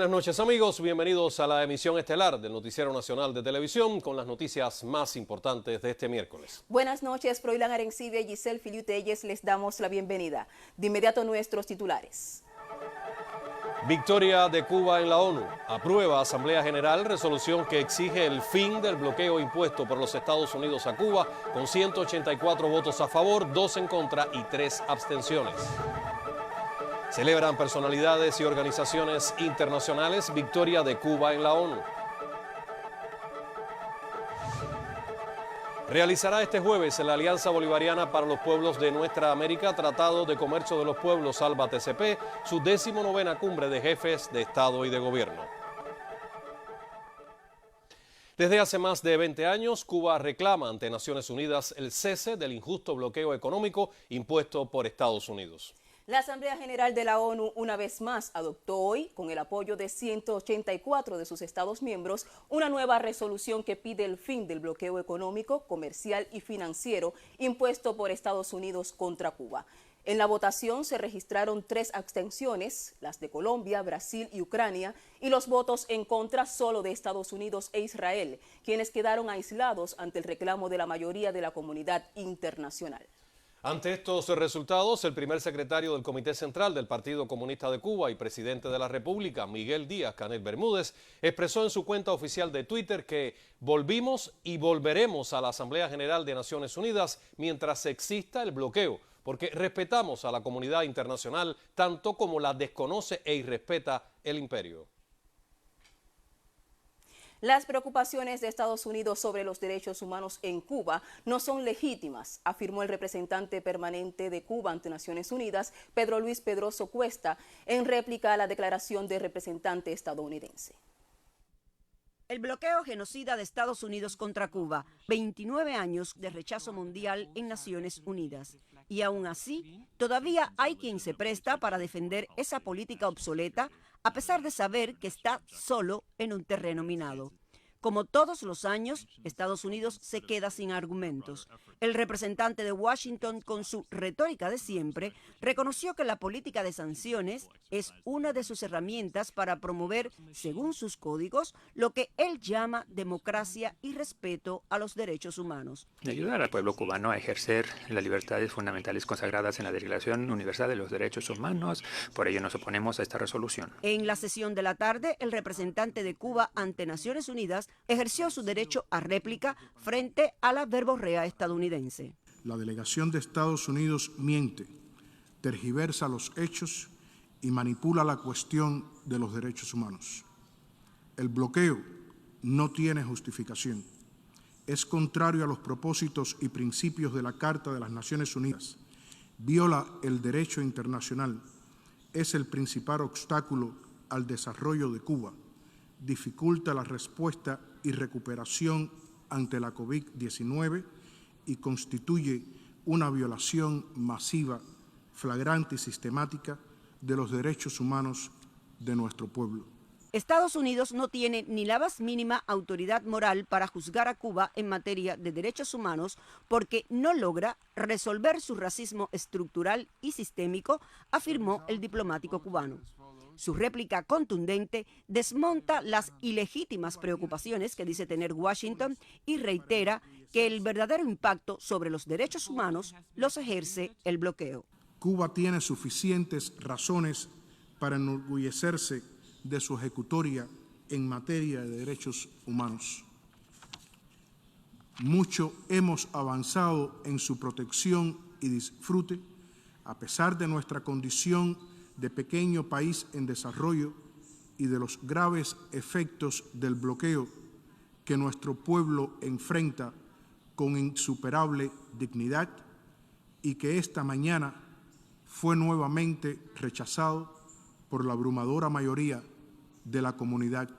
Buenas noches amigos, bienvenidos a la emisión estelar del Noticiero Nacional de Televisión con las noticias más importantes de este miércoles. Buenas noches, Froilán Arencibia y Giselle Filiutelles les damos la bienvenida. De inmediato nuestros titulares. Victoria de Cuba en la ONU. Aprueba Asamblea General resolución que exige el fin del bloqueo impuesto por los Estados Unidos a Cuba con 184 votos a favor, 2 en contra y 3 abstenciones. Celebran personalidades y organizaciones internacionales victoria de Cuba en la ONU. Realizará este jueves la Alianza Bolivariana para los Pueblos de Nuestra América, Tratado de Comercio de los Pueblos ALBA TCP, su 19ª cumbre de jefes de Estado y de Gobierno. Desde hace más de 20 años, Cuba reclama ante Naciones Unidas el cese del injusto bloqueo económico impuesto por Estados Unidos. La Asamblea General de la ONU una vez más adoptó hoy, con el apoyo de 184 de sus Estados miembros, una nueva resolución que pide el fin del bloqueo económico, comercial y financiero impuesto por Estados Unidos contra Cuba. En la votación se registraron 3 abstenciones, las de Colombia, Brasil y Ucrania, y los votos en contra solo de Estados Unidos e Israel, quienes quedaron aislados ante el reclamo de la mayoría de la comunidad internacional. Ante estos resultados, el primer secretario del Comité Central del Partido Comunista de Cuba y presidente de la República, Miguel Díaz-Canel Bermúdez, expresó en su cuenta oficial de Twitter que volvimos y volveremos a la Asamblea General de Naciones Unidas mientras exista el bloqueo, porque respetamos a la comunidad internacional tanto como la desconoce e irrespeta el imperio. Las preocupaciones de Estados Unidos sobre los derechos humanos en Cuba no son legítimas, afirmó el representante permanente de Cuba ante Naciones Unidas, Pedro Luis Pedroso Cuesta, en réplica a la declaración del representante estadounidense. El bloqueo genocida de Estados Unidos contra Cuba, 29 años de rechazo mundial en Naciones Unidas. Y aún así, todavía hay quien se presta para defender esa política obsoleta, a pesar de saber que está solo en un terreno minado. Como todos los años, Estados Unidos se queda sin argumentos. El representante de Washington, con su retórica de siempre, reconoció que la política de sanciones es una de sus herramientas para promover, según sus códigos, lo que él llama democracia y respeto a los derechos humanos. De ayudar al pueblo cubano a ejercer las libertades fundamentales consagradas en la Declaración Universal de los Derechos Humanos. Por ello nos oponemos a esta resolución. En la sesión de la tarde, el representante de Cuba ante Naciones Unidas ejerció su derecho a réplica frente a la verborrea estadounidense. La delegación de Estados Unidos miente, tergiversa los hechos y manipula la cuestión de los derechos humanos. El bloqueo no tiene justificación. Es contrario a los propósitos y principios de la Carta de las Naciones Unidas. Viola el derecho internacional. Es el principal obstáculo al desarrollo de Cuba. Dificulta la respuesta y recuperación ante la COVID-19 y constituye una violación masiva, flagrante y sistemática de los derechos humanos de nuestro pueblo. Estados Unidos no tiene ni la más mínima autoridad moral para juzgar a Cuba en materia de derechos humanos porque no logra resolver su racismo estructural y sistémico, afirmó el diplomático cubano. Su réplica contundente desmonta las ilegítimas preocupaciones que dice tener Washington y reitera que el verdadero impacto sobre los derechos humanos los ejerce el bloqueo. Cuba tiene suficientes razones para enorgullecerse de su ejecutoria en materia de derechos humanos. Mucho hemos avanzado en su protección y disfrute, a pesar de nuestra condición de pequeño país en desarrollo y de los graves efectos del bloqueo que nuestro pueblo enfrenta con insuperable dignidad y que esta mañana fue nuevamente rechazado por la abrumadora mayoría de la comunidad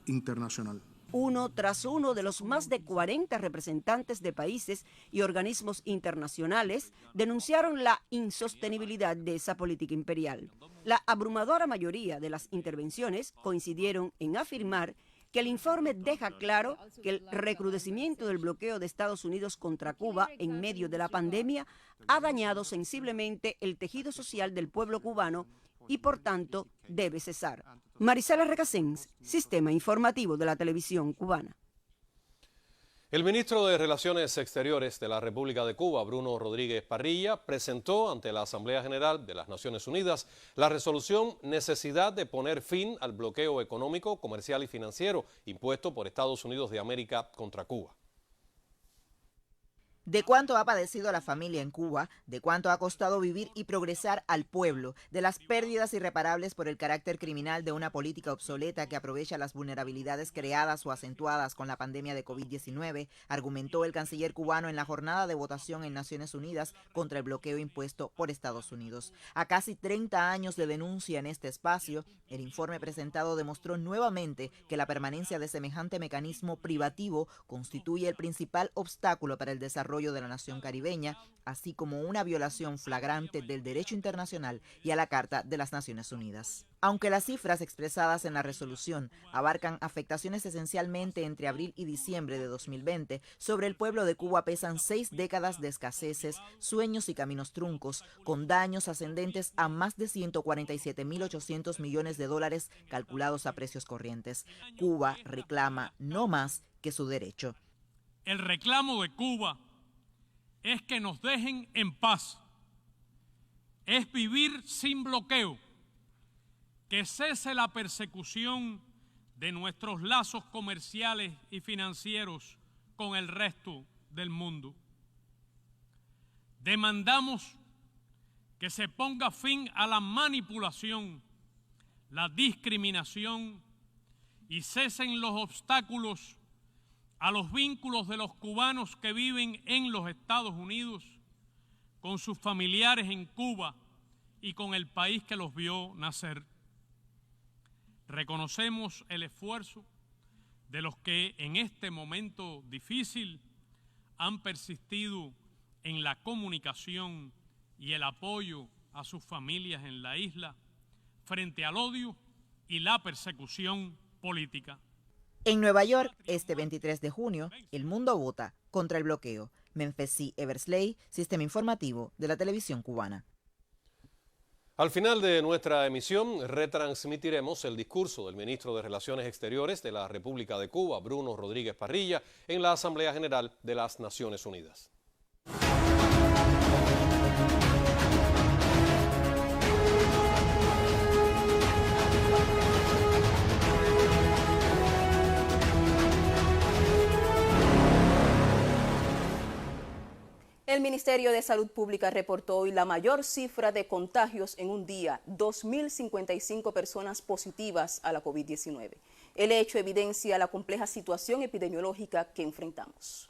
internacional. Uno tras uno de los más de 40 representantes de países y organismos internacionales denunciaron la insostenibilidad de esa política imperial. La abrumadora mayoría de las intervenciones coincidieron en afirmar que el informe deja claro que el recrudecimiento del bloqueo de Estados Unidos contra Cuba en medio de la pandemia ha dañado sensiblemente el tejido social del pueblo cubano y por tanto debe cesar. Marisela Recasens, Sistema Informativo de la Televisión Cubana. El ministro de Relaciones Exteriores de la República de Cuba, Bruno Rodríguez Parrilla, presentó ante la Asamblea General de las Naciones Unidas la resolución Necesidad de poner fin al bloqueo económico, comercial y financiero impuesto por Estados Unidos de América contra Cuba. De cuánto ha padecido la familia en Cuba, de cuánto ha costado vivir y progresar al pueblo, de las pérdidas irreparables por el carácter criminal de una política obsoleta que aprovecha las vulnerabilidades creadas o acentuadas con la pandemia de COVID-19, argumentó el canciller cubano en la jornada de votación en Naciones Unidas contra el bloqueo impuesto por Estados Unidos. A casi 30 años de denuncia en este espacio, el informe presentado demostró nuevamente que la permanencia de semejante mecanismo privativo constituye el principal obstáculo para el desarrollo de la nación caribeña, así como una violación flagrante del derecho internacional y a la Carta de las Naciones Unidas. Aunque las cifras expresadas en la resolución abarcan afectaciones esencialmente entre abril y diciembre de 2020, sobre el pueblo de Cuba pesan 6 décadas de escaseces, sueños y caminos truncos, con daños ascendentes a más de 147.800 millones de dólares calculados a precios corrientes. Cuba reclama no más que su derecho. El reclamo de Cuba es que nos dejen en paz, es vivir sin bloqueo, que cese la persecución de nuestros lazos comerciales y financieros con el resto del mundo. Demandamos que se ponga fin a la manipulación, la discriminación y cesen los obstáculos a los vínculos de los cubanos que viven en los Estados Unidos, con sus familiares en Cuba y con el país que los vio nacer. Reconocemos el esfuerzo de los que en este momento difícil han persistido en la comunicación y el apoyo a sus familias en la isla frente al odio y la persecución política. En Nueva York, este 23 de junio, el mundo vota contra el bloqueo. Menfesi Eversley, Sistema Informativo de la Televisión Cubana. Al final de nuestra emisión, retransmitiremos el discurso del ministro de Relaciones Exteriores de la República de Cuba, Bruno Rodríguez Parrilla, en la Asamblea General de las Naciones Unidas. El Ministerio de Salud Pública reportó hoy la mayor cifra de contagios en un día, 2.055 personas positivas a la COVID-19. El hecho evidencia la compleja situación epidemiológica que enfrentamos.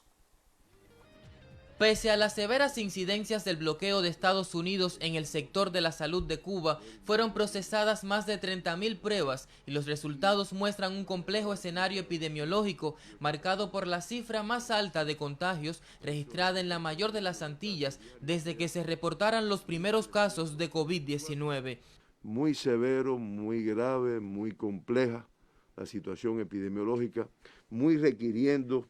Pese a las severas incidencias del bloqueo de Estados Unidos en el sector de la salud de Cuba, fueron procesadas más de 30.000 pruebas y los resultados muestran un complejo escenario epidemiológico marcado por la cifra más alta de contagios registrada en la mayor de las Antillas desde que se reportaran los primeros casos de COVID-19. Muy severo, muy grave, muy compleja la situación epidemiológica, muy requiriendo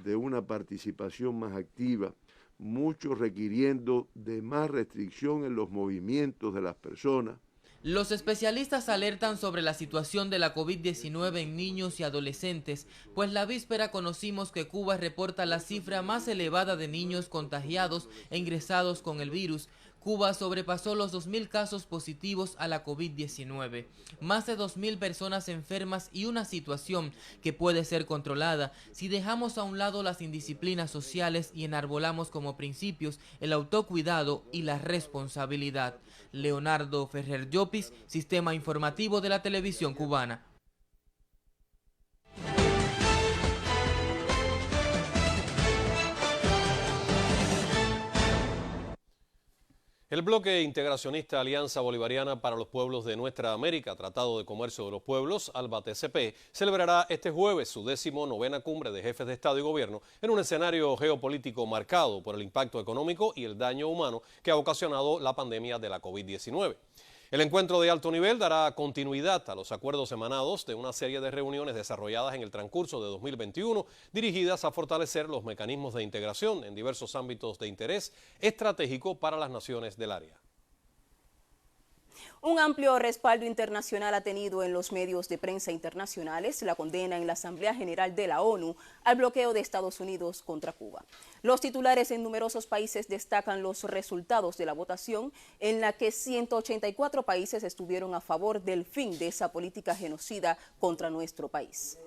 de una participación más activa, mucho requiriendo de más restricción en los movimientos de las personas. Los especialistas alertan sobre la situación de la COVID-19 en niños y adolescentes, pues la víspera conocimos que Cuba reporta la cifra más elevada de niños contagiados e ingresados con el virus. Cuba sobrepasó los 2.000 casos positivos a la COVID-19, más de 2.000 personas enfermas y una situación que puede ser controlada si dejamos a un lado las indisciplinas sociales y enarbolamos como principios el autocuidado y la responsabilidad. Leonardo Ferrer Llopis, Sistema Informativo de la Televisión Cubana. El bloque integracionista Alianza Bolivariana para los Pueblos de Nuestra América, Tratado de Comercio de los Pueblos, ALBA-TCP, celebrará este jueves su 19ª cumbre de jefes de Estado y Gobierno en un escenario geopolítico marcado por el impacto económico y el daño humano que ha ocasionado la pandemia de la COVID-19. El encuentro de alto nivel dará continuidad a los acuerdos emanados de una serie de reuniones desarrolladas en el transcurso de 2021 dirigidas a fortalecer los mecanismos de integración en diversos ámbitos de interés estratégico para las naciones del área. Un amplio respaldo internacional ha tenido en los medios de prensa internacionales la condena en la Asamblea General de la ONU al bloqueo de Estados Unidos contra Cuba. Los titulares en numerosos países destacan los resultados de la votación en la que 184 países estuvieron a favor del fin de esa política genocida contra nuestro país.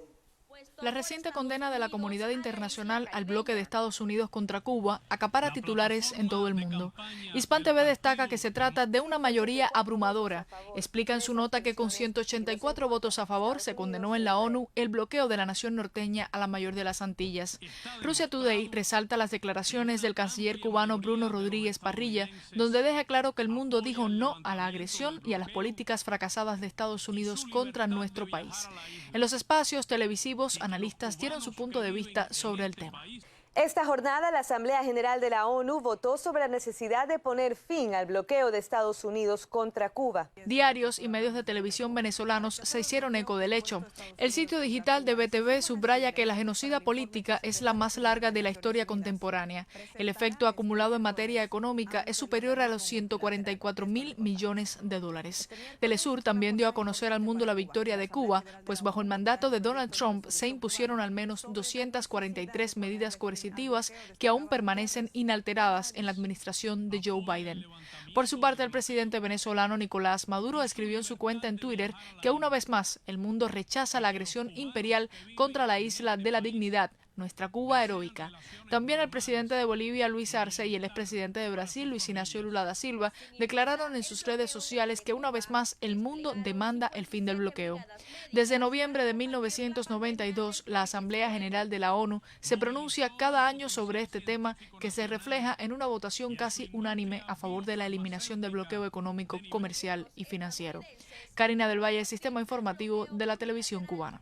La reciente condena de la comunidad internacional al bloque de Estados Unidos contra Cuba acapara titulares en todo el mundo. Hispan TV destaca que se trata de una mayoría abrumadora. Explica en su nota que con 184 votos a favor se condenó en la ONU el bloqueo de la nación norteña a la mayor de las Antillas. Russia Today resalta las declaraciones del canciller cubano Bruno Rodríguez Parrilla, donde deja claro que el mundo dijo no a la agresión y a las políticas fracasadas de Estados Unidos contra nuestro país. En los espacios televisivos, analistas dieron su punto de vista sobre el tema. Esta jornada, la Asamblea General de la ONU votó sobre la necesidad de poner fin al bloqueo de Estados Unidos contra Cuba. Diarios y medios de televisión venezolanos se hicieron eco del hecho. El sitio digital de BTV subraya que la genocida política es la más larga de la historia contemporánea. El efecto acumulado en materia económica es superior a los 144.000 millones de dólares. Telesur también dio a conocer al mundo la victoria de Cuba, pues bajo el mandato de Donald Trump se impusieron al menos 243 medidas coercitivas que aún permanecen inalteradas en la administración de Joe Biden. Por su parte, el presidente venezolano Nicolás Maduro escribió en su cuenta en Twitter que una vez más el mundo rechaza la agresión imperial contra la isla de la dignidad, nuestra Cuba heroica. También el presidente de Bolivia, Luis Arce, y el expresidente de Brasil, Luis Ignacio Lula da Silva, declararon en sus redes sociales que una vez más el mundo demanda el fin del bloqueo. Desde noviembre de 1992, la Asamblea General de la ONU se pronuncia cada año sobre este tema, que se refleja en una votación casi unánime a favor de la eliminación del bloqueo económico, comercial y financiero. Karina del Valle, Sistema Informativo de la Televisión Cubana.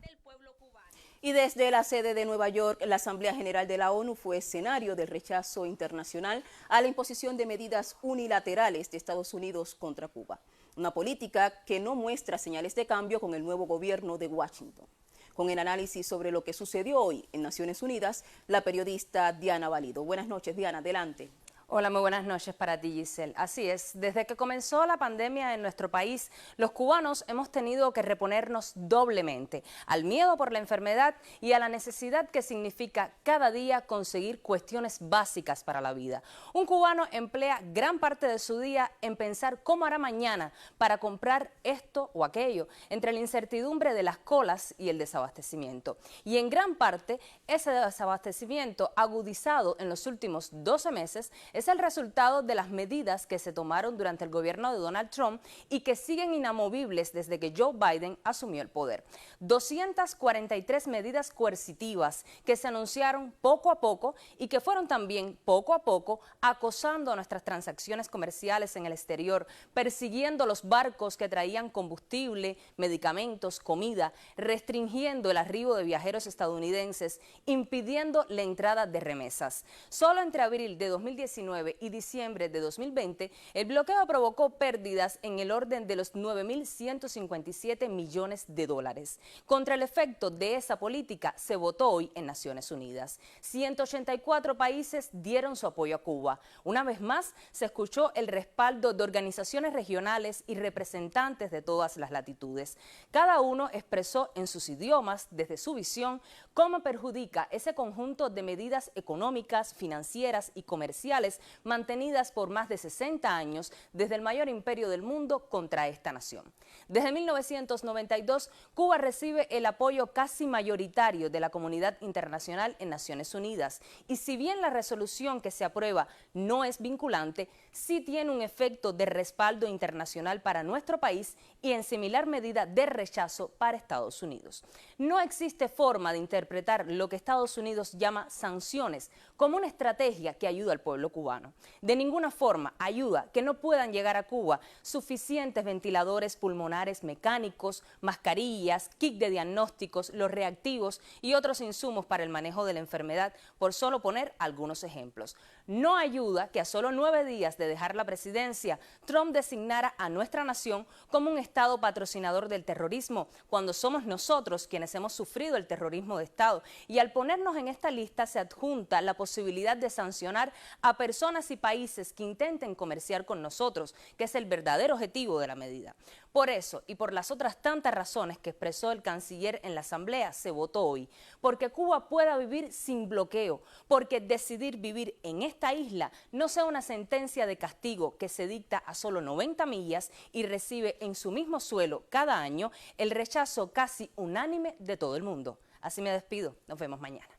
Y desde la sede de Nueva York, la Asamblea General de la ONU fue escenario del rechazo internacional a la imposición de medidas unilaterales de Estados Unidos contra Cuba. Una política que no muestra señales de cambio con el nuevo gobierno de Washington. Con el análisis sobre lo que sucedió hoy en Naciones Unidas, la periodista Diana Valido. Buenas noches, Diana, adelante. Hola, muy buenas noches para ti, Giselle. Así es, desde que comenzó la pandemia en nuestro país, los cubanos hemos tenido que reponernos doblemente al miedo por la enfermedad y a la necesidad que significa cada día conseguir cuestiones básicas para la vida. Un cubano emplea gran parte de su día en pensar cómo hará mañana para comprar esto o aquello, entre la incertidumbre de las colas y el desabastecimiento. Y en gran parte, ese desabastecimiento agudizado en los últimos 12 meses es el resultado de las medidas que se tomaron durante el gobierno de Donald Trump y que siguen inamovibles desde que Joe Biden asumió el poder. 243 medidas coercitivas que se anunciaron poco a poco y que fueron también poco a poco acosando nuestras transacciones comerciales en el exterior, persiguiendo los barcos que traían combustible, medicamentos, comida, restringiendo el arribo de viajeros estadounidenses, impidiendo la entrada de remesas. Solo entre abril de 2019 y diciembre de 2020, el bloqueo provocó pérdidas en el orden de los 9.157 millones de dólares. Contra el efecto de esa política se votó hoy en Naciones Unidas. 184 países dieron su apoyo a Cuba. Una vez más, se escuchó el respaldo de organizaciones regionales y representantes de todas las latitudes. Cada uno expresó en sus idiomas, desde su visión, cómo perjudica ese conjunto de medidas económicas, financieras y comerciales mantenidas por más de 60 años desde el mayor imperio del mundo contra esta nación. Desde 1992, Cuba recibe el apoyo casi mayoritario de la comunidad internacional en Naciones Unidas. Y si bien la resolución que se aprueba no es vinculante, sí tiene un efecto de respaldo internacional para nuestro país y en similar medida de rechazo para Estados Unidos. No existe forma de interpretar lo que Estados Unidos llama sanciones como una estrategia que ayuda al pueblo cubano. De ninguna forma ayuda que no puedan llegar a Cuba suficientes ventiladores pulmonares mecánicos, mascarillas, kit de diagnósticos, los reactivos y otros insumos para el manejo de la enfermedad, por solo poner algunos ejemplos. No ayuda que a solo 9 días de dejar la presidencia, Trump designara a nuestra nación como un Estado patrocinador del terrorismo, cuando somos nosotros quienes hemos sufrido el terrorismo de Estado. Y al ponernos en esta lista se adjunta la posibilidad de sancionar a personas y países que intenten comerciar con nosotros, que es el verdadero objetivo de la medida. Por eso y por las otras tantas razones que expresó el canciller en la Asamblea, se votó hoy. Porque Cuba pueda vivir sin bloqueo, porque decidir vivir en esta isla no sea una sentencia de castigo que se dicta a solo 90 millas y recibe en su mismo suelo cada año el rechazo casi unánime de todo el mundo. Así me despido. Nos vemos mañana.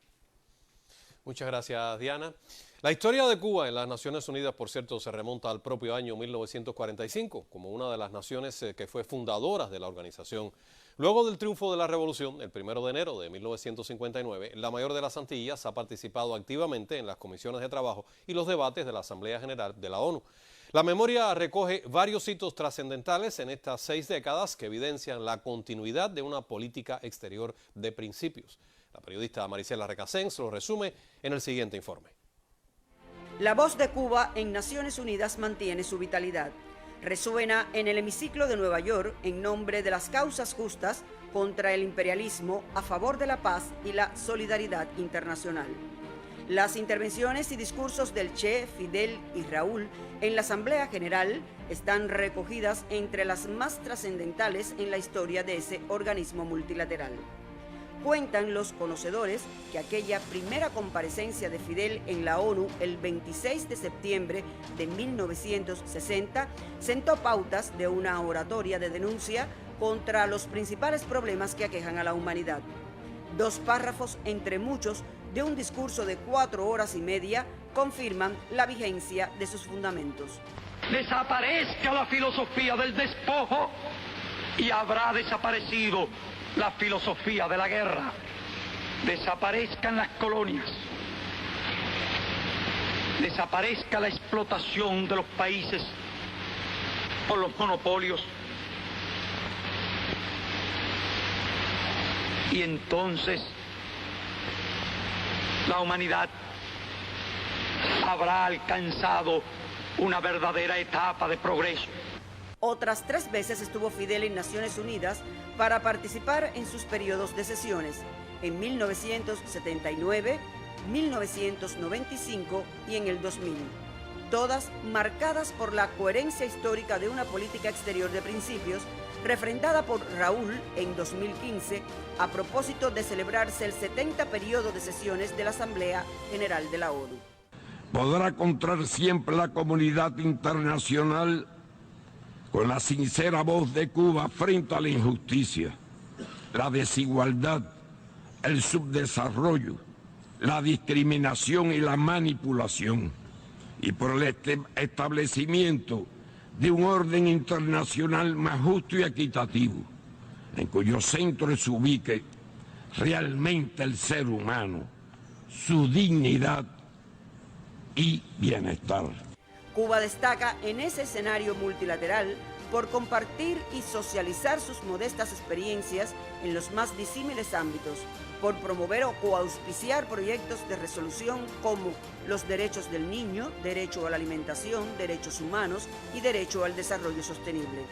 Muchas gracias, Diana. La historia de Cuba en las Naciones Unidas, por cierto, se remonta al propio año 1945, como una de las naciones que fue fundadora de la organización. Luego del triunfo de la revolución, el 1 de enero de 1959, la mayor de las Antillas ha participado activamente en las comisiones de trabajo y los debates de la Asamblea General de la ONU. La memoria recoge varios hitos trascendentales en estas 6 décadas que evidencian la continuidad de una política exterior de principios. La periodista Marisela Recasens lo resume en el siguiente informe. La voz de Cuba en Naciones Unidas mantiene su vitalidad. Resuena en el hemiciclo de Nueva York en nombre de las causas justas contra el imperialismo, a favor de la paz y la solidaridad internacional. Las intervenciones y discursos del Che, Fidel y Raúl en la Asamblea General están recogidas entre las más trascendentales en la historia de ese organismo multilateral. Cuentan los conocedores que aquella primera comparecencia de Fidel en la ONU el 26 de septiembre de 1960 sentó pautas de una oratoria de denuncia contra los principales problemas que aquejan a la humanidad. 2 párrafos entre muchos de un discurso de 4 horas y media confirman la vigencia de sus fundamentos. Desaparezca la filosofía del despojo y habrá desaparecido la filosofía de la guerra. Desaparezcan las colonias, desaparezca la explotación de los países por los monopolios, y entonces la humanidad habrá alcanzado una verdadera etapa de progreso. Otras 3 veces estuvo Fidel en Naciones Unidas para participar en sus periodos de sesiones, en 1979, 1995 y en el 2000, todas marcadas por la coherencia histórica de una política exterior de principios, refrendada por Raúl en 2015 a propósito de celebrarse el 70 periodo de sesiones de la Asamblea General de la ONU. Podrá encontrar siempre la comunidad internacional con la sincera voz de Cuba frente a la injusticia, la desigualdad, el subdesarrollo, la discriminación y la manipulación, y por el establecimiento de un orden internacional más justo y equitativo, en cuyo centro se ubique realmente el ser humano, su dignidad y bienestar. Cuba destaca en ese escenario multilateral por compartir y socializar sus modestas experiencias en los más disímiles ámbitos, por promover o coauspiciar proyectos de resolución como los derechos del niño, derecho a la alimentación, derechos humanos y derecho al desarrollo sostenible.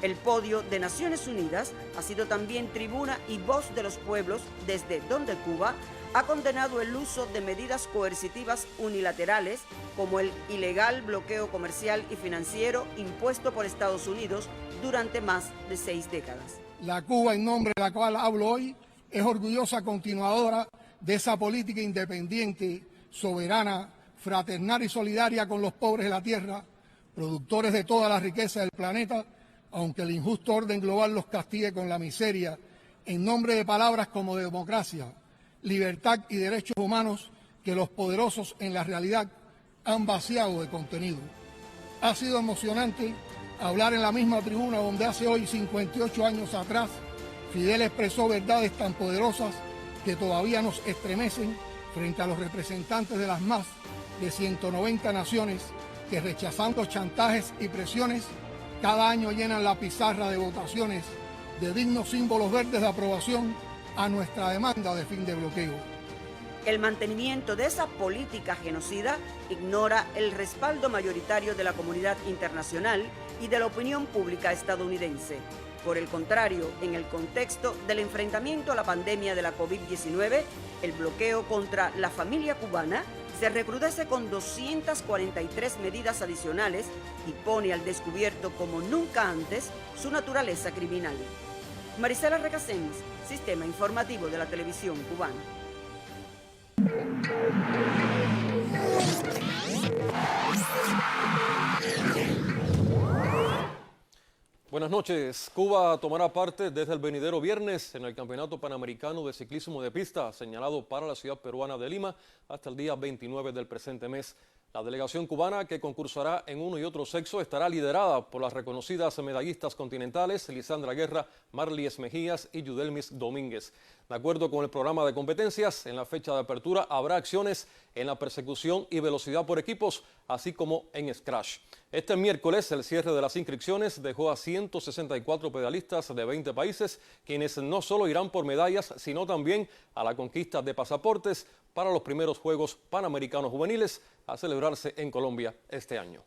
El podio de Naciones Unidas ha sido también tribuna y voz de los pueblos, desde donde Cuba ha condenado el uso de medidas coercitivas unilaterales como el ilegal bloqueo comercial y financiero impuesto por Estados Unidos durante más de 6 décadas. La Cuba en nombre de la cual hablo hoy es orgullosa continuadora de esa política independiente, soberana, fraternal y solidaria con los pobres de la tierra, productores de toda la riqueza del planeta, aunque el injusto orden global los castigue con la miseria, en nombre de palabras como democracia, libertad y derechos humanos que los poderosos en la realidad han vaciado de contenido. Ha sido emocionante hablar en la misma tribuna donde hace hoy 58 años atrás Fidel expresó verdades tan poderosas que todavía nos estremecen frente a los representantes de las más de 190 naciones que, rechazando chantajes y presiones, cada año llenan la pizarra de votaciones de dignos símbolos verdes de aprobación a nuestra demanda de fin de bloqueo. El mantenimiento de esa política genocida ignora el respaldo mayoritario de la comunidad internacional y de la opinión pública estadounidense. Por el contrario, en el contexto del enfrentamiento a la pandemia de la COVID-19, el bloqueo contra la familia cubana se recrudece con 243 medidas adicionales y pone al descubierto como nunca antes su naturaleza criminal. Marisela Recasens, Sistema Informativo de la Televisión Cubana. Buenas noches. Cuba tomará parte desde el venidero viernes en el Campeonato Panamericano de Ciclismo de Pista, señalado para la ciudad peruana de Lima, hasta el día 29 del presente mes. La delegación cubana, que concursará en uno y otro sexo, estará liderada por las reconocidas medallistas continentales Lisandra Guerra, Marlies Mejías y Yudelmis Domínguez. De acuerdo con el programa de competencias, en la fecha de apertura habrá acciones en la persecución y velocidad por equipos, así como en scratch. Este miércoles, el cierre de las inscripciones dejó a 164 pedalistas de 20 países, quienes no solo irán por medallas, sino también a la conquista de pasaportes para los primeros Juegos Panamericanos Juveniles a celebrarse en Colombia este año.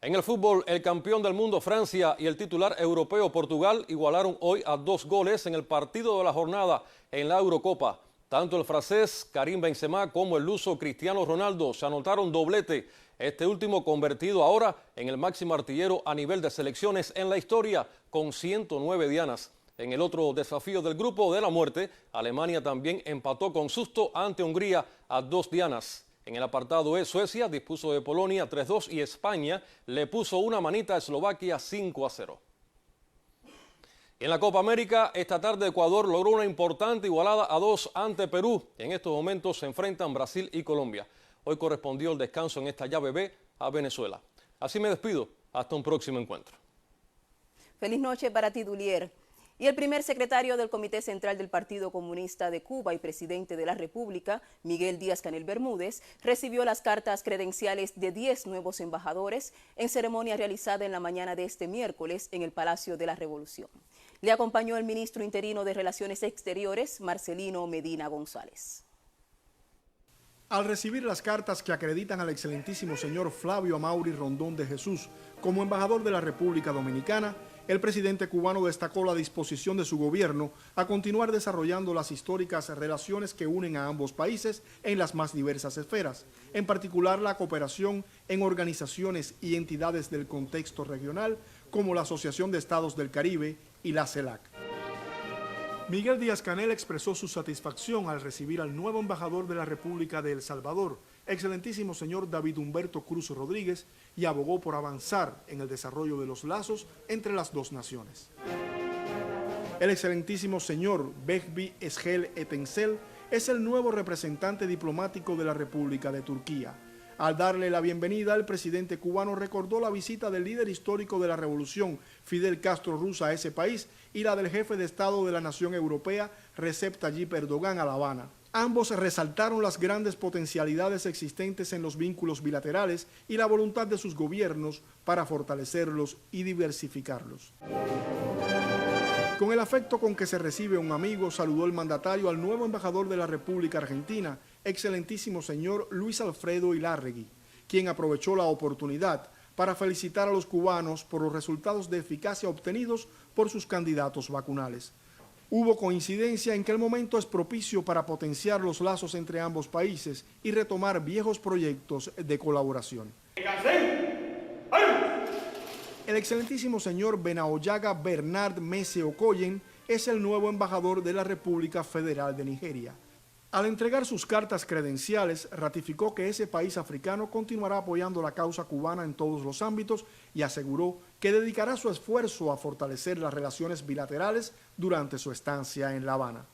En el fútbol, el campeón del mundo Francia y el titular europeo Portugal igualaron hoy a 2 goles en el partido de la jornada en la Eurocopa. Tanto el francés Karim Benzema como el luso Cristiano Ronaldo se anotaron doblete, este último convertido ahora en el máximo artillero a nivel de selecciones en la historia, con 109 dianas. En el otro desafío del grupo de la muerte, Alemania también empató con susto ante Hungría a 2 dianas. En el apartado E, Suecia dispuso de Polonia 3-2 y España le puso una manita a Eslovaquia 5-0. En la Copa América, esta tarde Ecuador logró una importante igualada a 2 ante Perú. En estos momentos se enfrentan Brasil y Colombia. Hoy correspondió el descanso en esta llave B a Venezuela. Así me despido. Hasta un próximo encuentro. Feliz noche para ti, Dulier. Y el primer secretario del Comité Central del Partido Comunista de Cuba y presidente de la República, Miguel Díaz-Canel Bermúdez, recibió las cartas credenciales de 10 nuevos embajadores en ceremonia realizada en la mañana de este miércoles en el Palacio de la Revolución. Le acompañó el ministro interino de Relaciones Exteriores, Marcelino Medina González. Al recibir las cartas que acreditan al excelentísimo señor Flavio Amaury Rondón de Jesús como embajador de la República Dominicana, el presidente cubano destacó la disposición de su gobierno a continuar desarrollando las históricas relaciones que unen a ambos países en las más diversas esferas, en particular la cooperación en organizaciones y entidades del contexto regional como la Asociación de Estados del Caribe y la CELAC. Miguel Díaz-Canel expresó su satisfacción al recibir al nuevo embajador de la República de El Salvador, excelentísimo señor David Humberto Cruz Rodríguez, y abogó por avanzar en el desarrollo de los lazos entre las dos naciones. El excelentísimo señor Behbi Esgel Etensel es el nuevo representante diplomático de la República de Turquía. Al darle la bienvenida, el presidente cubano recordó la visita del líder histórico de la revolución, Fidel Castro Ruz, a ese país y la del jefe de Estado de la Nación Europea, Recep Tayyip Erdogan, a La Habana. Ambos resaltaron las grandes potencialidades existentes en los vínculos bilaterales y la voluntad de sus gobiernos para fortalecerlos y diversificarlos. Con el afecto con que se recibe un amigo, saludó el mandatario al nuevo embajador de la República Argentina, excelentísimo señor Luis Alfredo Ilárregui, quien aprovechó la oportunidad para felicitar a los cubanos por los resultados de eficacia obtenidos por sus candidatos vacunales. Hubo coincidencia en que el momento es propicio para potenciar los lazos entre ambos países y retomar viejos proyectos de colaboración. El excelentísimo señor Benaoyaga Bernard Mese Okoyen es el nuevo embajador de la República Federal de Nigeria. Al entregar sus cartas credenciales, ratificó que ese país africano continuará apoyando la causa cubana en todos los ámbitos y aseguró que dedicará su esfuerzo a fortalecer las relaciones bilaterales durante su estancia en La Habana.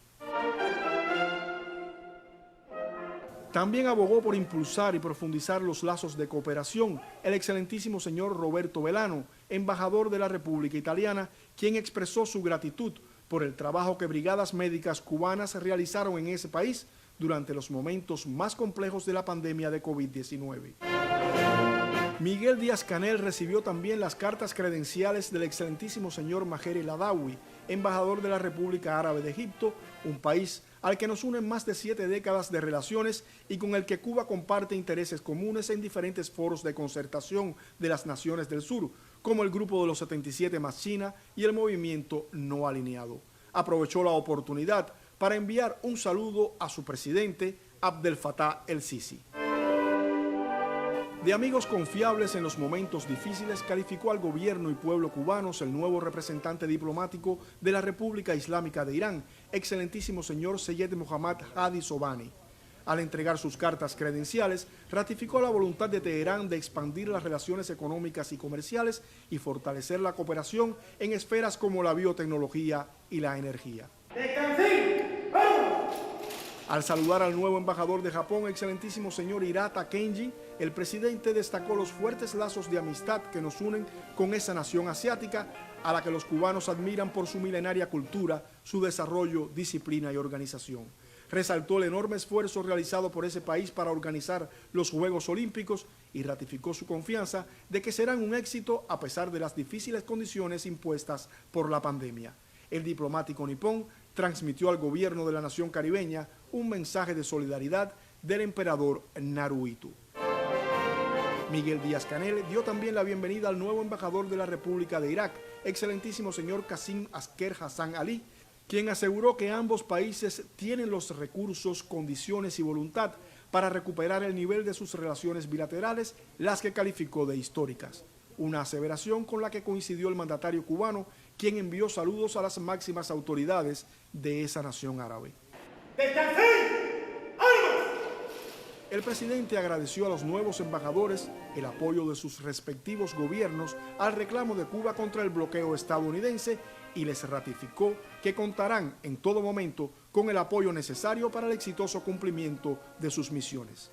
También abogó por impulsar y profundizar los lazos de cooperación el excelentísimo señor Roberto Velano, embajador de la República Italiana, quien expresó su gratitud por el trabajo que brigadas médicas cubanas realizaron en ese país durante los momentos más complejos de la pandemia de COVID-19. Miguel Díaz-Canel recibió también las cartas credenciales del excelentísimo señor Maher El Adawi, embajador de la República Árabe de Egipto, un país al que nos unen más de 7 décadas de relaciones y con el que Cuba comparte intereses comunes en diferentes foros de concertación de las naciones del sur, como el Grupo de los 77 más China y el Movimiento No Alineado. Aprovechó la oportunidad para enviar un saludo a su presidente, Abdel Fattah el-Sisi. De amigos confiables en los momentos difíciles, calificó al gobierno y pueblo cubanos el nuevo representante diplomático de la República Islámica de Irán, excelentísimo señor Seyed Mohammad Hadi Sobhani. Al entregar sus cartas credenciales, ratificó la voluntad de Teherán de expandir las relaciones económicas y comerciales y fortalecer la cooperación en esferas como la biotecnología y la energía. Al saludar al nuevo embajador de Japón, excelentísimo señor Hirata Kenji, el presidente destacó los fuertes lazos de amistad que nos unen con esa nación asiática, a la que los cubanos admiran por su milenaria cultura, su desarrollo, disciplina y organización. Resaltó el enorme esfuerzo realizado por ese país para organizar los Juegos Olímpicos y ratificó su confianza de que serán un éxito a pesar de las difíciles condiciones impuestas por la pandemia. El diplomático nipón transmitió al gobierno de la nación caribeña un mensaje de solidaridad del emperador Naruhito. Miguel Díaz-Canel dio también la bienvenida al nuevo embajador de la República de Irak, excelentísimo señor Qasim Asker Hassan Ali, quien aseguró que ambos países tienen los recursos, condiciones y voluntad para recuperar el nivel de sus relaciones bilaterales, las que calificó de históricas. Una aseveración con la que coincidió el mandatario cubano, quien envió saludos a las máximas autoridades de esa nación árabe. El presidente agradeció a los nuevos embajadores el apoyo de sus respectivos gobiernos al reclamo de Cuba contra el bloqueo estadounidense y les ratificó que contarán en todo momento con el apoyo necesario para el exitoso cumplimiento de sus misiones.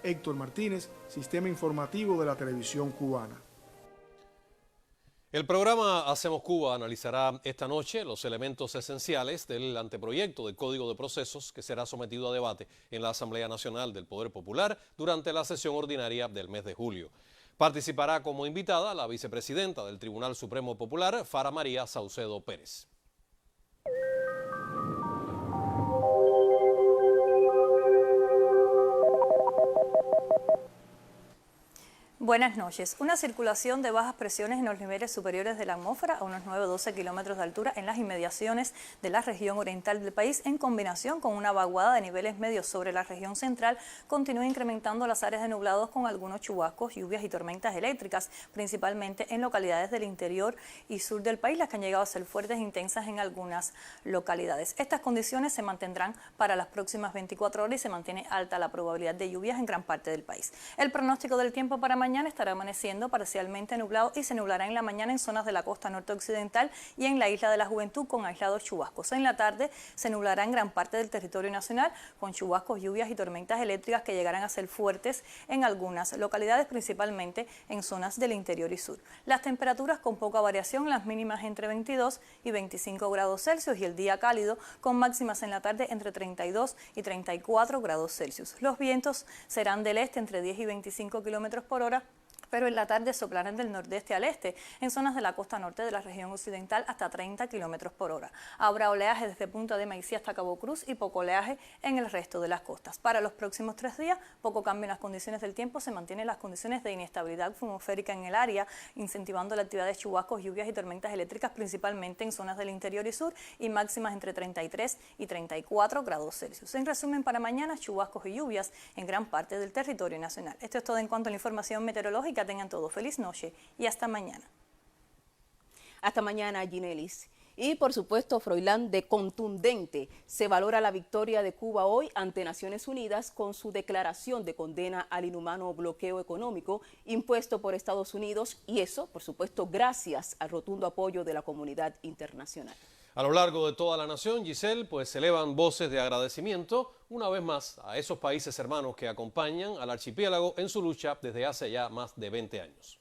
Héctor Martínez, Sistema Informativo de la Televisión Cubana. El programa Hacemos Cuba analizará esta noche los elementos esenciales del anteproyecto del Código de Procesos que será sometido a debate en la Asamblea Nacional del Poder Popular durante la sesión ordinaria del mes de julio. Participará como invitada la vicepresidenta del Tribunal Supremo Popular, Fara María Saucedo Pérez. Buenas noches. Una circulación de bajas presiones en los niveles superiores de la atmósfera a unos 9-12 kilómetros de altura en las inmediaciones de la región oriental del país, en combinación con una vaguada de niveles medios sobre la región central, continúa incrementando las áreas de nublados con algunos chubascos, lluvias y tormentas eléctricas, principalmente en localidades del interior y sur del país, las que han llegado a ser fuertes e intensas en algunas localidades. Estas condiciones se mantendrán para las próximas 24 horas y se mantiene alta la probabilidad de lluvias en gran parte del país. El pronóstico del tiempo para mañana estará amaneciendo parcialmente nublado y se nublará en la mañana en zonas de la costa norte occidental y en la Isla de la Juventud con aislados chubascos. En la tarde se nublará en gran parte del territorio nacional con chubascos, lluvias y tormentas eléctricas que llegarán a ser fuertes en algunas localidades, principalmente en zonas del interior y sur. Las temperaturas con poca variación, las mínimas entre 22 y 25 grados Celsius y el día cálido con máximas en la tarde entre 32 y 34 grados Celsius. Los vientos serán del este entre 10 y 25 kilómetros por hora, pero en la tarde soplarán del nordeste al este, en zonas de la costa norte de la región occidental hasta 30 kilómetros por hora. Habrá oleaje desde Punta de Maicí hasta Cabo Cruz y poco oleaje en el resto de las costas. Para los próximos 3 días, poco cambio en las condiciones del tiempo, se mantienen las condiciones de inestabilidad atmosférica en el área, incentivando la actividad de chubascos, lluvias y tormentas eléctricas, principalmente en zonas del interior y sur, y máximas entre 33 y 34 grados Celsius. En resumen, para mañana, chubascos y lluvias en gran parte del territorio nacional. Esto es todo en cuanto a la información meteorológica. Tengan todo feliz noche y hasta mañana. Hasta mañana, Ginelis. Y por supuesto, Froilán, de contundente se valora la victoria de Cuba hoy ante Naciones Unidas con su declaración de condena al inhumano bloqueo económico impuesto por Estados Unidos, y eso, por supuesto, gracias al rotundo apoyo de la comunidad internacional. A lo largo de toda la nación, Giselle, pues se elevan voces de agradecimiento una vez más a esos países hermanos que acompañan al archipiélago en su lucha desde hace ya más de 20 años.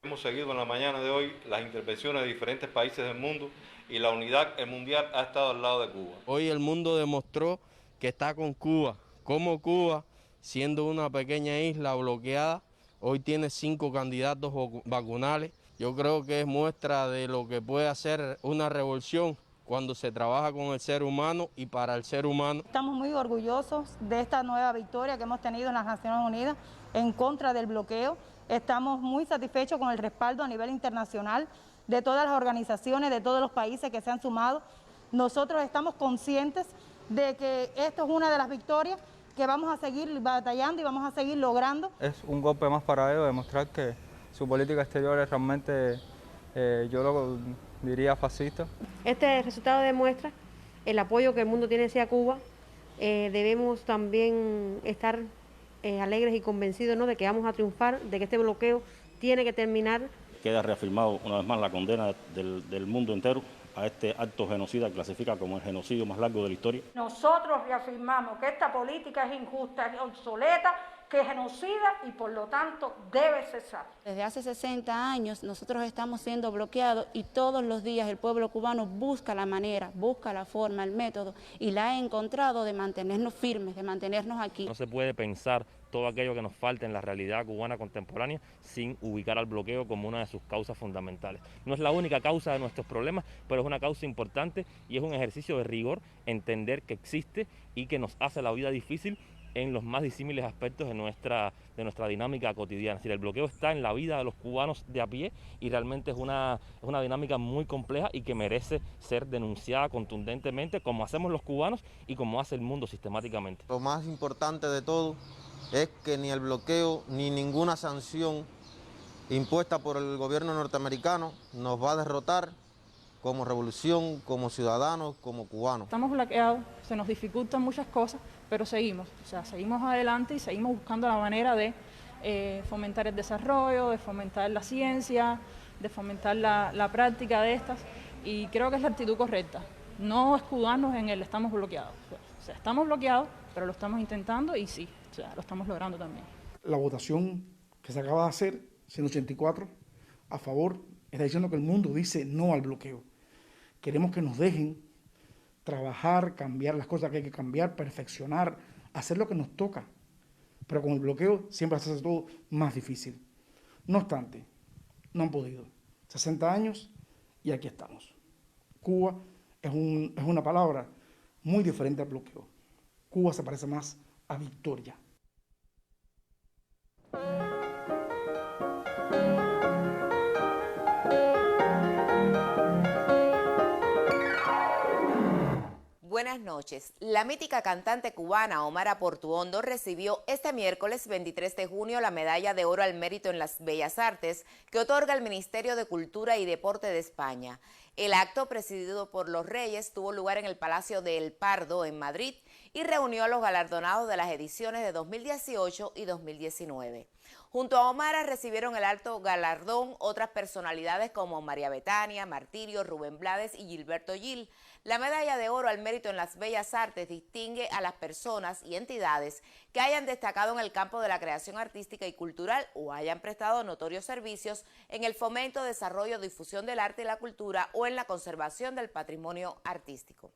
Hemos seguido en la mañana de hoy las intervenciones de diferentes países del mundo y la unidad mundial ha estado al lado de Cuba. Hoy el mundo demostró que está con Cuba, como Cuba, siendo una pequeña isla bloqueada, hoy tiene 5 candidatos vacunales. Yo creo que es muestra de lo que puede hacer una revolución cuando se trabaja con el ser humano y para el ser humano. Estamos muy orgullosos de esta nueva victoria que hemos tenido en las Naciones Unidas en contra del bloqueo. Estamos muy satisfechos con el respaldo a nivel internacional de todas las organizaciones, de todos los países que se han sumado. Nosotros estamos conscientes de que esto es una de las victorias que vamos a seguir batallando y vamos a seguir logrando. Es un golpe más para ellos, demostrar que su política exterior es realmente, yo lo diría, fascista. Este resultado demuestra el apoyo que el mundo tiene hacia Cuba. Debemos también estar alegres y convencidos, ¿no?, de que vamos a triunfar, de que este bloqueo tiene que terminar. Queda reafirmado una vez más la condena del mundo entero a este acto genocida que clasifica como el genocidio más largo de la historia. Nosotros reafirmamos que esta política es injusta, es obsoleta, que es genocida y por lo tanto debe cesar. Desde hace 60 años nosotros estamos siendo bloqueados y todos los días el pueblo cubano busca la manera, busca la forma, el método y la ha encontrado de mantenernos firmes, de mantenernos aquí. No se puede pensar todo aquello que nos falta en la realidad cubana contemporánea sin ubicar al bloqueo como una de sus causas fundamentales. No es la única causa de nuestros problemas, pero es una causa importante y es un ejercicio de rigor entender que existe y que nos hace la vida difícil en los más disímiles aspectos de nuestra dinámica cotidiana. Es decir, el bloqueo está en la vida de los cubanos de a pie y realmente es una dinámica muy compleja y que merece ser denunciada contundentemente, como hacemos los cubanos y como hace el mundo sistemáticamente. Lo más importante de todo es que ni el bloqueo ni ninguna sanción impuesta por el gobierno norteamericano nos va a derrotar como revolución, como ciudadanos, como cubanos. Estamos bloqueados, se nos dificultan muchas cosas, pero seguimos, seguimos adelante y seguimos buscando la manera de fomentar el desarrollo, de fomentar la ciencia, de fomentar la práctica de estas, y creo que es la actitud correcta, no escudarnos en el estamos bloqueados. O sea, estamos bloqueados, pero lo estamos intentando y sí, lo estamos logrando también. La votación que se acaba de hacer, 184 a favor, está diciendo que el mundo dice no al bloqueo. Queremos que nos dejen trabajar, cambiar las cosas que hay que cambiar, perfeccionar, hacer lo que nos toca. Pero con el bloqueo siempre se hace todo más difícil. No obstante, no han podido. 60 años y aquí estamos. Cuba es una palabra muy diferente al bloqueo. Cuba se parece más a victoria. Buenas noches. La mítica cantante cubana Omara Portuondo recibió este miércoles 23 de junio la Medalla de Oro al Mérito en las Bellas Artes que otorga el Ministerio de Cultura y Deporte de España. El acto, presidido por los Reyes, tuvo lugar en el Palacio de El Pardo, en Madrid, y reunió a los galardonados de las ediciones de 2018 y 2019. Junto a Omara recibieron el alto galardón otras personalidades como María Betania, Martirio, Rubén Blades y Gilberto Gil. La Medalla de Oro al Mérito en las Bellas Artes distingue a las personas y entidades que hayan destacado en el campo de la creación artística y cultural o hayan prestado notorios servicios en el fomento, desarrollo, difusión del arte y la cultura o en la conservación del patrimonio artístico.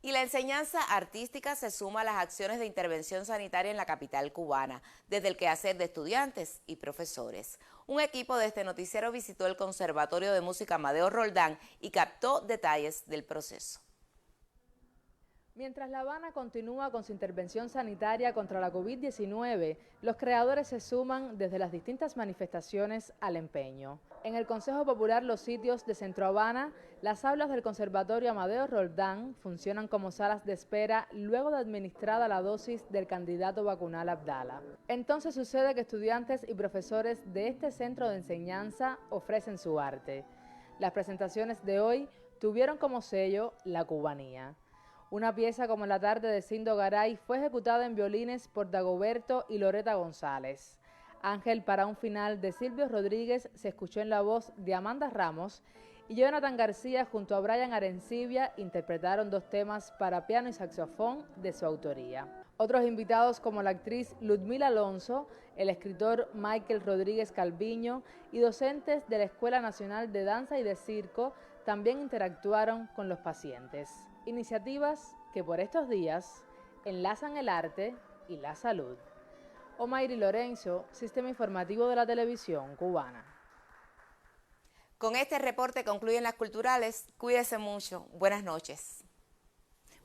Y la enseñanza artística se suma a las acciones de intervención sanitaria en la capital cubana, desde el quehacer de estudiantes y profesores. Un equipo de este noticiero visitó el Conservatorio de Música Amadeo Roldán y captó detalles del proceso. Mientras La Habana continúa con su intervención sanitaria contra la COVID-19, los creadores se suman desde las distintas manifestaciones al empeño. En el Consejo Popular Los Sitios de Centro Habana, las aulas del Conservatorio Amadeo Roldán funcionan como salas de espera luego de administrada la dosis del candidato vacunal Abdala. Entonces sucede que estudiantes y profesores de este centro de enseñanza ofrecen su arte. Las presentaciones de hoy tuvieron como sello la cubanía. Una pieza como La tarde de Cindo Garay fue ejecutada en violines por Dagoberto y Loreta González. Ángel para un final de Silvio Rodríguez se escuchó en la voz de Amanda Ramos y Jonathan García junto a Brian Arencibia interpretaron dos temas para piano y saxofón de su autoría. Otros invitados como la actriz Ludmila Alonso, el escritor Michael Rodríguez Calviño y docentes de la Escuela Nacional de Danza y de Circo también interactuaron con los pacientes. Iniciativas que por estos días enlazan el arte y la salud. Omairi Lorenzo, Sistema Informativo de la Televisión Cubana. Con este reporte concluyen las culturales. Cuídese mucho. Buenas noches.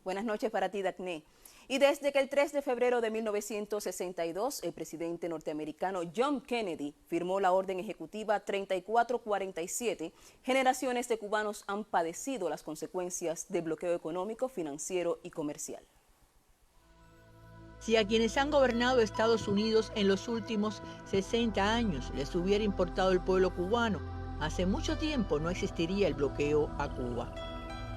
Buenas noches para ti, Dafne. Y desde que el 3 de febrero de 1962, el presidente norteamericano John Kennedy firmó la orden ejecutiva 3447, generaciones de cubanos han padecido las consecuencias del bloqueo económico, financiero y comercial. Si a quienes han gobernado Estados Unidos en los últimos 60 años les hubiera importado el pueblo cubano, hace mucho tiempo no existiría el bloqueo a Cuba.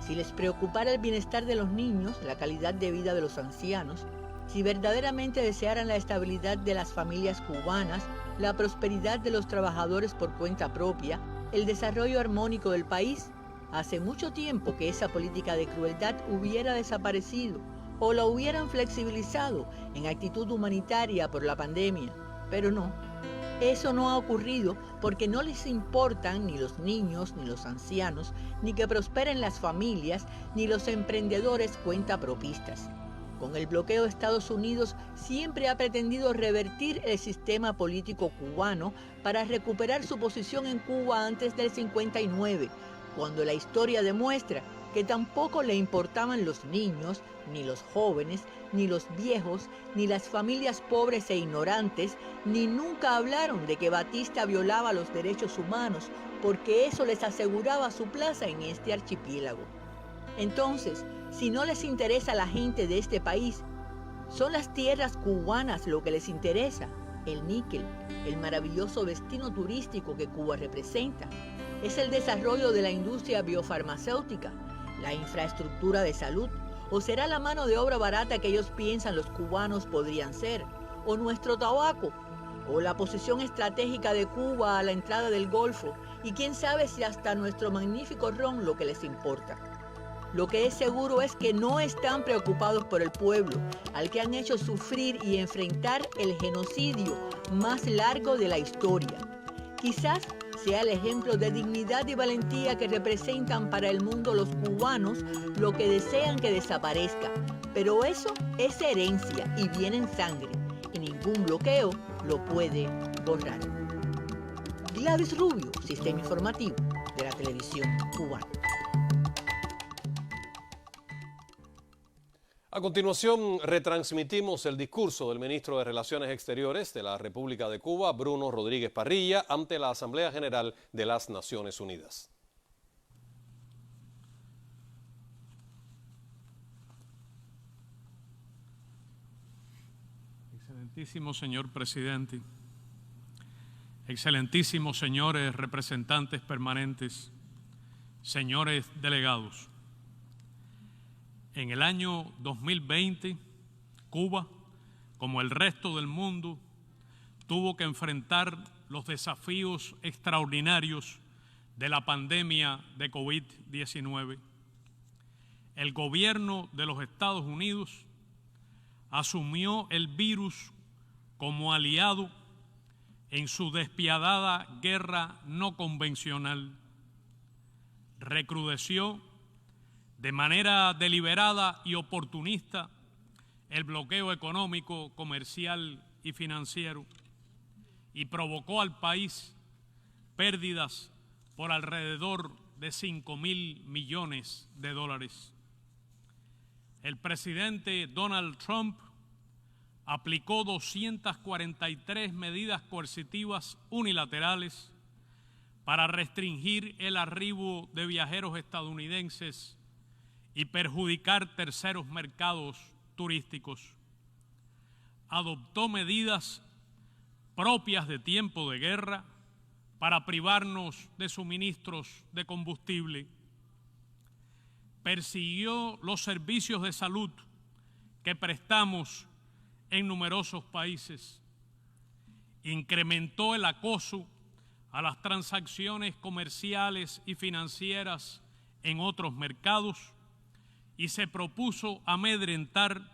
Si les preocupara el bienestar de los niños, la calidad de vida de los ancianos, si verdaderamente desearan la estabilidad de las familias cubanas, la prosperidad de los trabajadores por cuenta propia, el desarrollo armónico del país, hace mucho tiempo que esa política de crueldad hubiera desaparecido o la hubieran flexibilizado en actitud humanitaria por la pandemia, pero no. Eso no ha ocurrido porque no les importan ni los niños, ni los ancianos, ni que prosperen las familias, ni los emprendedores cuentapropistas. Con el bloqueo, Estados Unidos siempre ha pretendido revertir el sistema político cubano para recuperar su posición en Cuba antes del 59, cuando la historia demuestra que tampoco le importaban los niños, ni los jóvenes, ni los viejos, ni las familias pobres e ignorantes, ni nunca hablaron de que Batista violaba los derechos humanos, porque eso les aseguraba su plaza en este archipiélago. Entonces, si no les interesa a la gente de este país, son las tierras cubanas lo que les interesa, el níquel, el maravilloso destino turístico que Cuba representa, es el desarrollo de la industria biofarmacéutica, la infraestructura de salud, o será la mano de obra barata que ellos piensan los cubanos podrían ser, o nuestro tabaco, o la posición estratégica de Cuba a la entrada del Golfo, y quién sabe si hasta nuestro magnífico ron lo que les importa. Lo que es seguro es que no están preocupados por el pueblo, al que han hecho sufrir y enfrentar el genocidio más largo de la historia. Quizás sea el ejemplo de dignidad y valentía que representan para el mundo los cubanos lo que desean que desaparezca. Pero eso es herencia y viene en sangre, y ningún bloqueo lo puede borrar. Gladys Rubio, Sistema Informativo de la Televisión Cubana. A continuación, retransmitimos el discurso del ministro de Relaciones Exteriores de la República de Cuba, Bruno Rodríguez Parrilla, ante la Asamblea General de las Naciones Unidas. Excelentísimo señor presidente, excelentísimos señores representantes permanentes, señores delegados. En el año 2020, Cuba, como el resto del mundo, tuvo que enfrentar los desafíos extraordinarios de la pandemia de COVID-19. El gobierno de los Estados Unidos asumió el virus como aliado en su despiadada guerra no convencional. Recrudeció de manera deliberada y oportunista el bloqueo económico, comercial y financiero y provocó al país pérdidas por alrededor de 5.000 millones de dólares. El presidente Donald Trump aplicó 243 medidas coercitivas unilaterales para restringir el arribo de viajeros estadounidenses y perjudicar terceros mercados turísticos. Adoptó medidas propias de tiempo de guerra para privarnos de suministros de combustible. Persiguió los servicios de salud que prestamos en numerosos países. Incrementó el acoso a las transacciones comerciales y financieras en otros mercados y se propuso amedrentar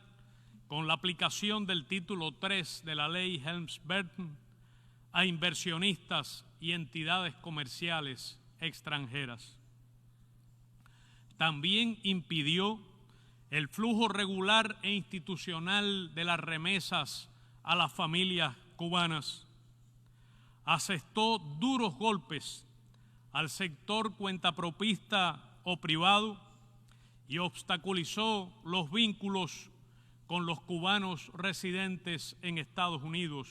con la aplicación del título 3 de la ley Helms-Burton a inversionistas y entidades comerciales extranjeras. También impidió el flujo regular e institucional de las remesas a las familias cubanas. Asestó duros golpes al sector cuentapropista o privado y obstaculizó los vínculos con los cubanos residentes en Estados Unidos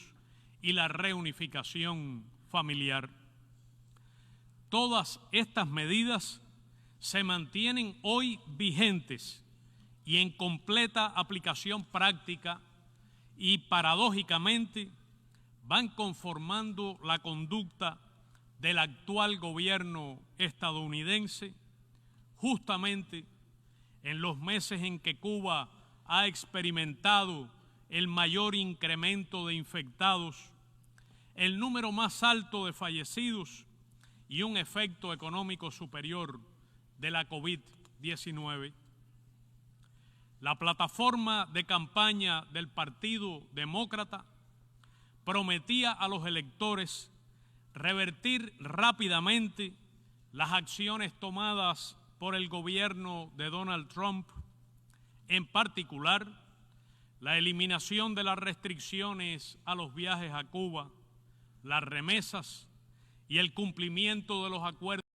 y la reunificación familiar. Todas estas medidas se mantienen hoy vigentes y en completa aplicación práctica y, paradójicamente, van conformando la conducta del actual gobierno estadounidense justamente en los meses en que Cuba ha experimentado el mayor incremento de infectados, el número más alto de fallecidos y un efecto económico superior de la COVID-19. La plataforma de campaña del Partido Demócrata prometía a los electores revertir rápidamente las acciones tomadas por el gobierno de Donald Trump, en particular la eliminación de las restricciones a los viajes a Cuba, las remesas y el cumplimiento de los acuerdos